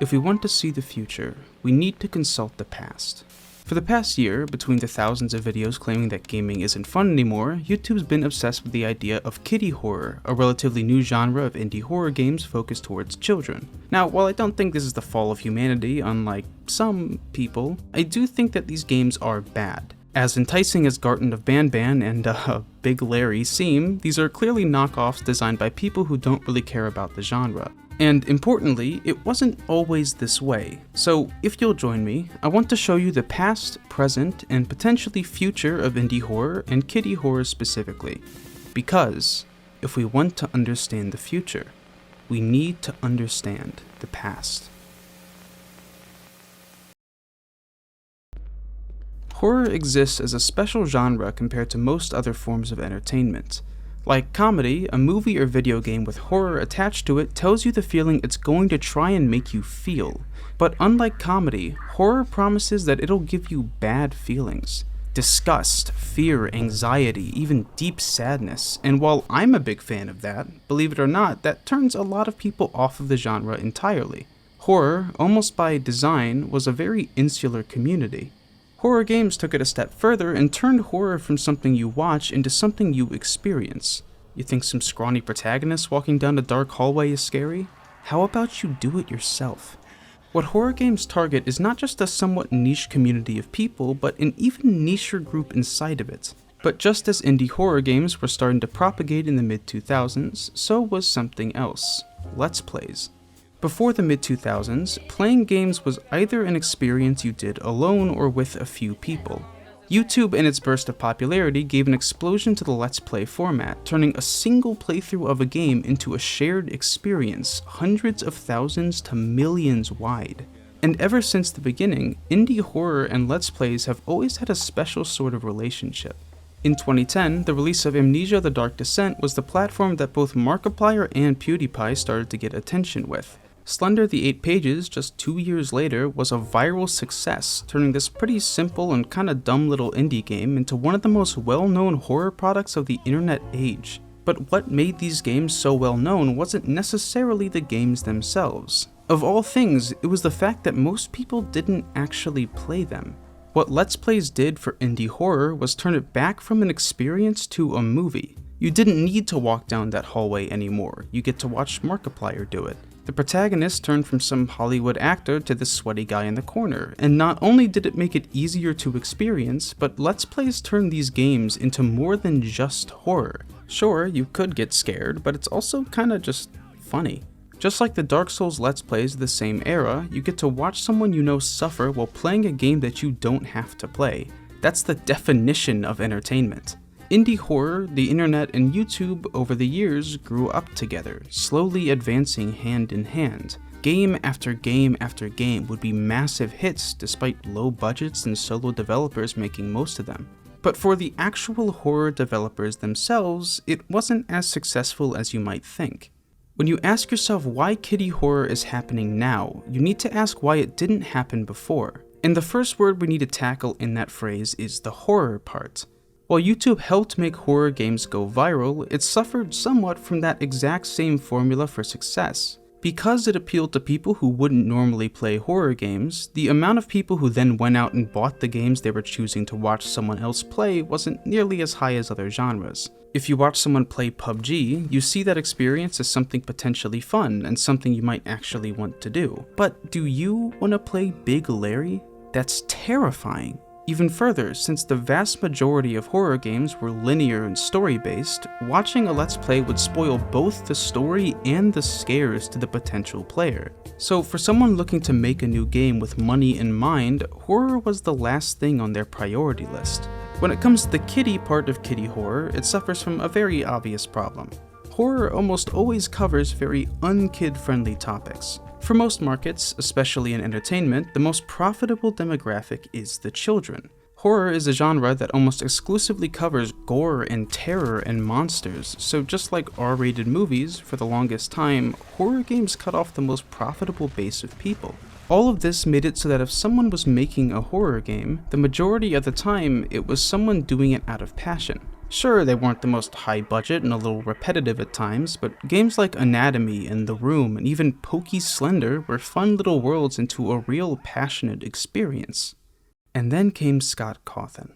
If we want to see the future, we need to consult the past. For the past year, between the thousands of videos claiming that gaming isn't fun anymore, YouTube's been obsessed with the idea of kiddie horror, a relatively new genre of indie horror games focused towards children. Now, while I don't think this is the fall of humanity, unlike some people, I do think that these games are bad. As enticing as Garten of Banban and Big Larry seem, these are clearly knockoffs designed by people who don't really care about the genre. And importantly, it wasn't always this way. So if you'll join me, I want to show you the past, present, and potentially future of indie horror and kiddie horror specifically. Because if we want to understand the future, we need to understand the past. Horror exists as a special genre compared to most other forms of entertainment. Like comedy, a movie or video game with horror attached to it tells you the feeling it's going to try and make you feel. But unlike comedy, horror promises that it'll give you bad feelings. Disgust, fear, anxiety, even deep sadness. And while I'm a big fan of that, believe it or not, that turns a lot of people off of the genre entirely. Horror, almost by design, was a very insular community. Horror games took it a step further and turned horror from something you watch into something you experience. You think some scrawny protagonist walking down a dark hallway is scary? How about you do it yourself? What horror games target is not just a somewhat niche community of people, but an even nicher group inside of it. But just as indie horror games were starting to propagate in the mid-2000s, so was something else: Let's Plays. Before the mid-2000s, playing games was either an experience you did alone or with a few people. YouTube and its burst of popularity gave an explosion to the Let's Play format, turning a single playthrough of a game into a shared experience, hundreds of thousands to millions wide. And ever since the beginning, indie horror and Let's Plays have always had a special sort of relationship. In 2010, the release of Amnesia: The Dark Descent was the platform that both Markiplier and PewDiePie started to get attention with. Slender the 8 Pages, just 2 years later, was a viral success, turning this pretty simple and kinda dumb little indie game into one of the most well-known horror products of the internet age. But what made these games so well known wasn't necessarily the games themselves. Of all things, it was the fact that most people didn't actually play them. What Let's Plays did for indie horror was turn it back from an experience to a movie. You didn't need to walk down that hallway anymore, you get to watch Markiplier do it. The protagonist turned from some Hollywood actor to the sweaty guy in the corner, and not only did it make it easier to experience, but Let's Plays turned these games into more than just horror. Sure, you could get scared, but it's also kinda just funny. Just like the Dark Souls Let's Plays of the same era, you get to watch someone you know suffer while playing a game that you don't have to play. That's the definition of entertainment. Indie horror, the internet, and YouTube over the years grew up together, slowly advancing hand in hand. Game after game after game would be massive hits despite low budgets and solo developers making most of them. But for the actual horror developers themselves, it wasn't as successful as you might think. When you ask yourself why kiddie horror is happening now, you need to ask why it didn't happen before. And the first word we need to tackle in that phrase is the horror part. While YouTube helped make horror games go viral, it suffered somewhat from that exact same formula for success. Because it appealed to people who wouldn't normally play horror games, the amount of people who then went out and bought the games they were choosing to watch someone else play wasn't nearly as high as other genres. If you watch someone play PUBG, you see that experience as something potentially fun and something you might actually want to do. But do you want to play Big Larry? That's terrifying. Even further, since the vast majority of horror games were linear and story-based, watching a Let's Play would spoil both the story and the scares to the potential player. So for someone looking to make a new game with money in mind, horror was the last thing on their priority list. When it comes to the kiddie part of kiddie horror, it suffers from a very obvious problem. Horror almost always covers very un-kid-friendly topics. For most markets, especially in entertainment, the most profitable demographic is the children. Horror is a genre that almost exclusively covers gore and terror and monsters, so just like R-rated movies, for the longest time, horror games cut off the most profitable base of people. All of this made it so that if someone was making a horror game, the majority of the time it was someone doing it out of passion. Sure, they weren't the most high budget and a little repetitive at times, but games like Anatomy and The Room and even Pokey Slender were fun little worlds into a real passionate experience. And then came Scott Cawthon.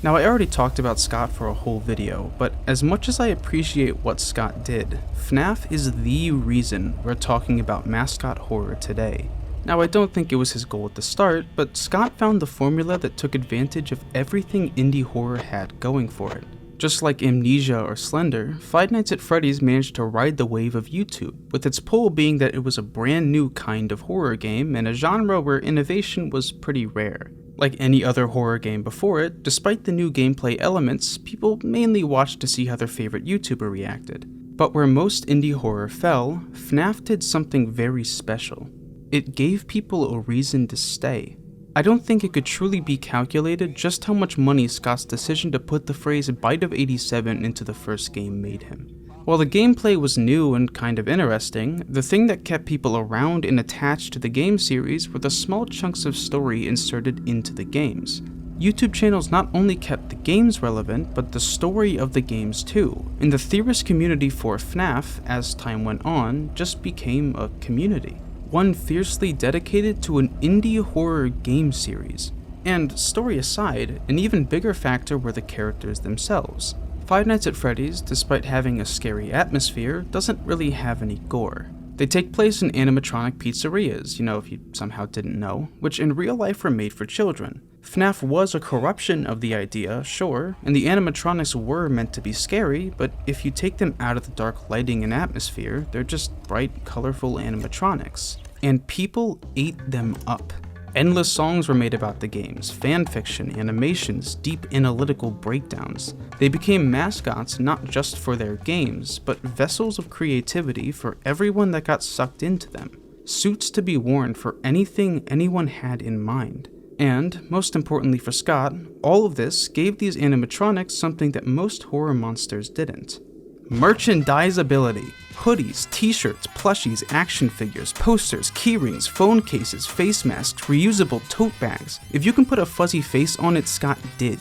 Now, I already talked about Scott for a whole video, but as much as I appreciate what Scott did, FNAF is the reason we're talking about Mascot Horror today. Now, I don't think it was his goal at the start, but Scott found the formula that took advantage of everything indie horror had going for it. Just like Amnesia or Slender, Five Nights at Freddy's managed to ride the wave of YouTube, with its pull being that it was a brand new kind of horror game and a genre where innovation was pretty rare. Like any other horror game before it, despite the new gameplay elements, people mainly watched to see how their favorite YouTuber reacted. But where most indie horror fell, FNAF did something very special. It gave people a reason to stay. I don't think it could truly be calculated just how much money Scott's decision to put the phrase Bite of 87 into the first game made him. While the gameplay was new and kind of interesting, the thing that kept people around and attached to the game series were the small chunks of story inserted into the games. YouTube channels not only kept the games relevant, but the story of the games too, and the theorist community for FNAF, as time went on, just became a community. One fiercely dedicated to an indie horror game series. And story aside, an even bigger factor were the characters themselves. Five Nights at Freddy's, despite having a scary atmosphere, doesn't really have any gore. They take place in animatronic pizzerias, if you somehow didn't know, which in real life were made for children. FNAF was a corruption of the idea, sure, and the animatronics were meant to be scary, but if you take them out of the dark lighting and atmosphere, they're just bright, colorful animatronics. And people ate them up. Endless songs were made about the games, fanfiction, animations, deep analytical breakdowns. They became mascots not just for their games, but vessels of creativity for everyone that got sucked into them. Suits to be worn for anything anyone had in mind. And, most importantly for Scott, all of this gave these animatronics something that most horror monsters didn't. Merchandisability. Hoodies, t-shirts, plushies, action figures, posters, keyrings, phone cases, face masks, reusable tote bags. If you can put a fuzzy face on it, Scott did.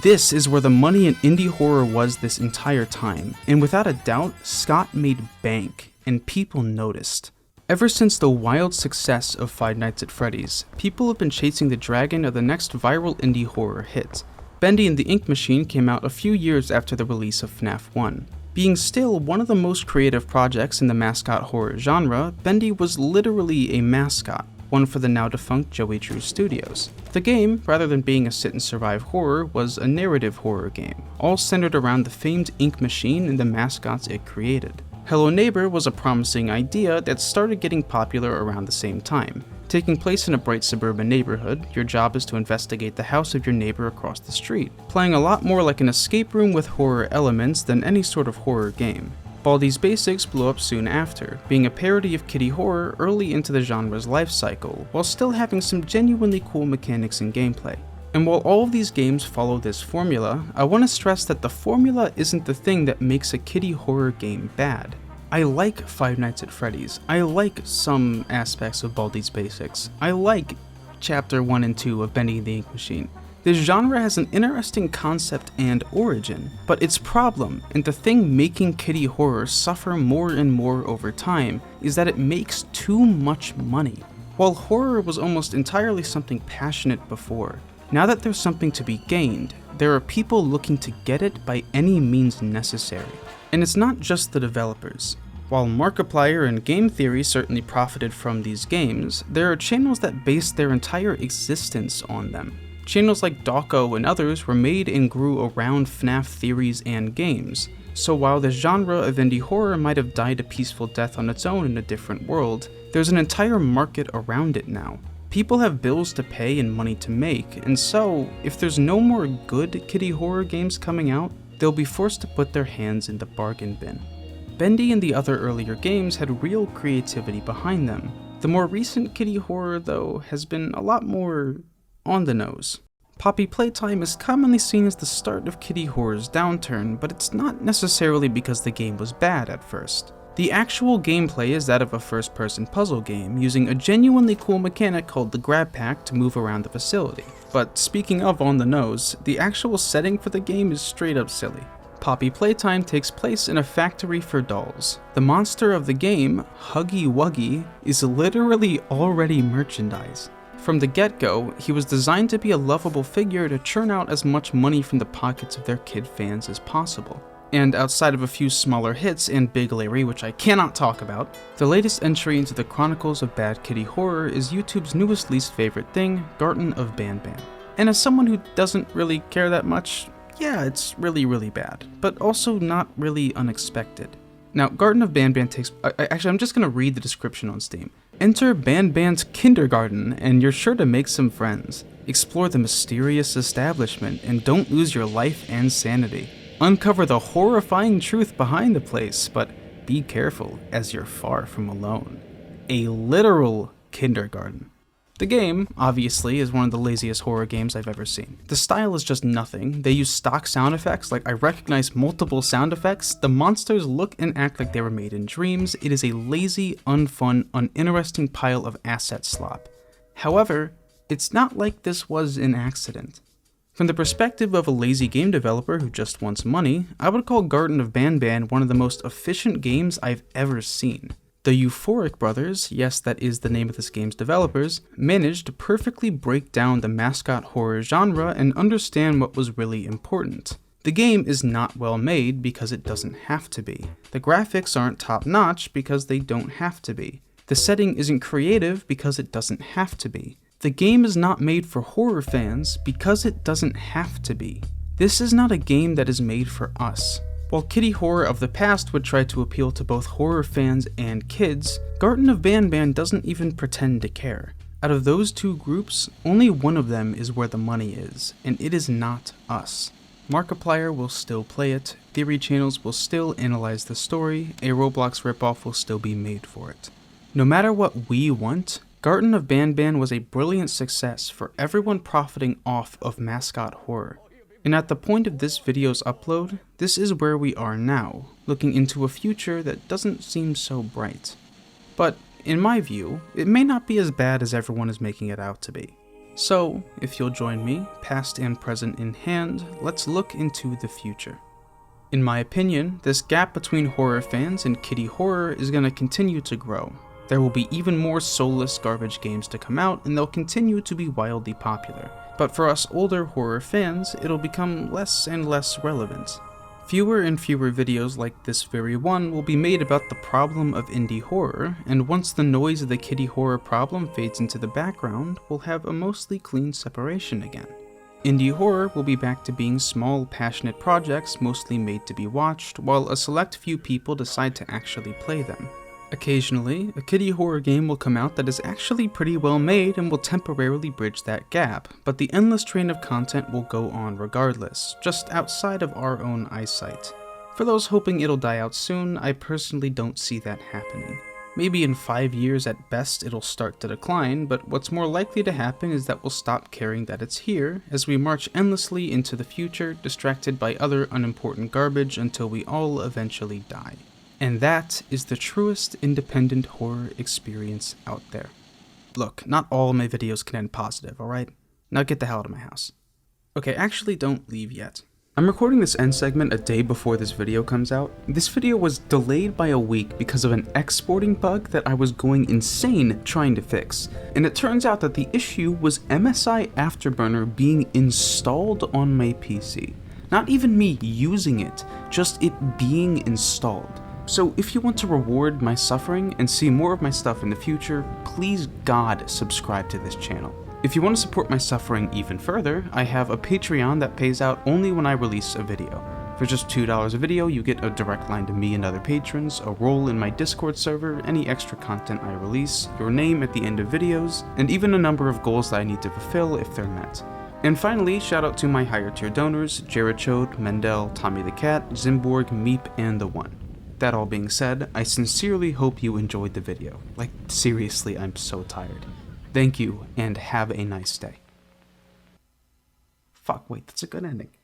This is where the money in indie horror was this entire time, and without a doubt, Scott made bank, and people noticed. Ever since the wild success of Five Nights at Freddy's, people have been chasing the dragon of the next viral indie horror hit. Bendy and the Ink Machine came out a few years after the release of FNAF 1. Being still one of the most creative projects in the mascot horror genre, Bendy was literally a mascot, one for the now defunct Joey Drew Studios. The game, rather than being a sit and survive horror, was a narrative horror game, all centered around the famed Ink Machine and the mascots it created. Hello Neighbor was a promising idea that started getting popular around the same time. Taking place in a bright suburban neighborhood, your job is to investigate the house of your neighbor across the street, playing a lot more like an escape room with horror elements than any sort of horror game. Baldi's Basics blew up soon after, being a parody of kiddie horror early into the genre's life cycle, while still having some genuinely cool mechanics and gameplay. And while all of these games follow this formula, I want to stress that the formula isn't the thing that makes a kiddie horror game bad. I like Five Nights at Freddy's. I like some aspects of Baldi's Basics. I like Chapter 1 and 2 of Bendy and the Ink Machine. This genre has an interesting concept and origin, but its problem, and the thing making kiddie horror suffer more and more over time, is that it makes too much money. While horror was almost entirely something passionate before, now that there's something to be gained, there are people looking to get it by any means necessary. And it's not just the developers. While Markiplier and game theory certainly profited from these games, there are channels that base their entire existence on them. Channels like Dawko and others were made and grew around FNAF theories and games, so while the genre of indie horror might have died a peaceful death on its own in a different world, there's an entire market around it now. People have bills to pay and money to make, and so, if there's no more good kiddie horror games coming out, they'll be forced to put their hands in the bargain bin. Bendy and the other earlier games had real creativity behind them. The more recent kiddie horror, though, has been a lot more on the nose. Poppy Playtime is commonly seen as the start of kiddie horror's downturn, but it's not necessarily because the game was bad at first. The actual gameplay is that of a first-person puzzle game, using a genuinely cool mechanic called the grab pack to move around the facility. But speaking of on the nose, the actual setting for the game is straight up silly. Poppy playtime takes place in a factory for dolls. The monster of the game, Huggy Wuggy, is literally already merchandise. From the get-go, he was designed to be a lovable figure to churn out as much money from the pockets of their kid fans as possible. And outside of a few smaller hits and Big Larry, which I cannot talk about, the latest entry into the Chronicles of Bad Kitty Horror is YouTube's newest least favorite thing, Garten of Banban. And as someone who doesn't really care that much, yeah, it's really bad, but also not really unexpected. Now, Garten of Banban takes... Actually, I'm just going to read the description on Steam. Enter Banban's kindergarten, and you're sure to make some friends. Explore the mysterious establishment, and don't lose your life and sanity. Uncover the horrifying truth behind the place, but be careful, as you're far from alone. A literal kindergarten. The game, obviously, is one of the laziest horror games I've ever seen. The style is just nothing. They use stock sound effects, like I recognize multiple sound effects. The monsters look and act like they were made in dreams. It is a lazy, unfun, uninteresting pile of asset slop. However, it's not like this was an accident. From the perspective of a lazy game developer who just wants money, I would call Garten of Banban one of the most efficient games I've ever seen. The Euphoric brothers, yes, that is the name of this game's developers, managed to perfectly break down the mascot horror genre and understand what was really important. The game is not well made because it doesn't have to be. The graphics aren't top-notch because they don't have to be. The setting isn't creative because it doesn't have to be. The game is not made for horror fans because it doesn't have to be. This is not a game that is made for us. While Kitty Horror of the past would try to appeal to both horror fans and kids, Garten of Banban doesn't even pretend to care. Out of those two groups, only one of them is where the money is, and it is not us. Markiplier will still play it, theory channels will still analyze the story, a Roblox ripoff will still be made for it. No matter what we want, Garten of Banban was a brilliant success for everyone profiting off of Mascot Horror. And at the point of this video's upload, this is where we are now, looking into a future that doesn't seem so bright. But, in my view, it may not be as bad as everyone is making it out to be. So, if you'll join me, past and present in hand, let's look into the future. In my opinion, this gap between horror fans and kitty horror is going to continue to grow. There will be even more soulless garbage games to come out, and they'll continue to be wildly popular. But for us older horror fans, it'll become less and less relevant. Fewer and fewer videos like this very one will be made about the problem of indie horror, and once the noise of the kitty horror problem fades into the background, we'll have a mostly clean separation again. Indie horror will be back to being small, passionate projects mostly made to be watched, while a select few people decide to actually play them. Occasionally, a kitty horror game will come out that is actually pretty well made and will temporarily bridge that gap, but the endless train of content will go on regardless, just outside of our own eyesight. For those hoping it'll die out soon, I personally don't see that happening. Maybe in 5 years at best it'll start to decline, but what's more likely to happen is that we'll stop caring that it's here, as we march endlessly into the future, distracted by other unimportant garbage until we all eventually die. And that is the truest independent horror experience out there. Look, not all my videos can end positive, alright? Now get the hell out of my house. Okay, actually don't leave yet. I'm recording this end segment a day before this video comes out. This video was delayed by a week because of an exporting bug that I was going insane trying to fix. And it turns out that the issue was MSI Afterburner being installed on my PC. Not even me using it, just it being installed. So if you want to reward my suffering and see more of my stuff in the future, please God subscribe to this channel. If you want to support my suffering even further, I have a Patreon that pays out only when I release a video. For just $2 a video, you get a direct line to me and other patrons, a role in my Discord server, any extra content I release, your name at the end of videos, and even a number of goals that I need to fulfill if they're met. And finally, shout out to my higher tier donors, Jared Chode, Mendel, Tommy the Cat, Zimborg, Meep, and The One. That all being said, I sincerely hope you enjoyed the video. Like, seriously, I'm so tired. Thank you, and have a nice day. Fuck, wait, that's a good ending.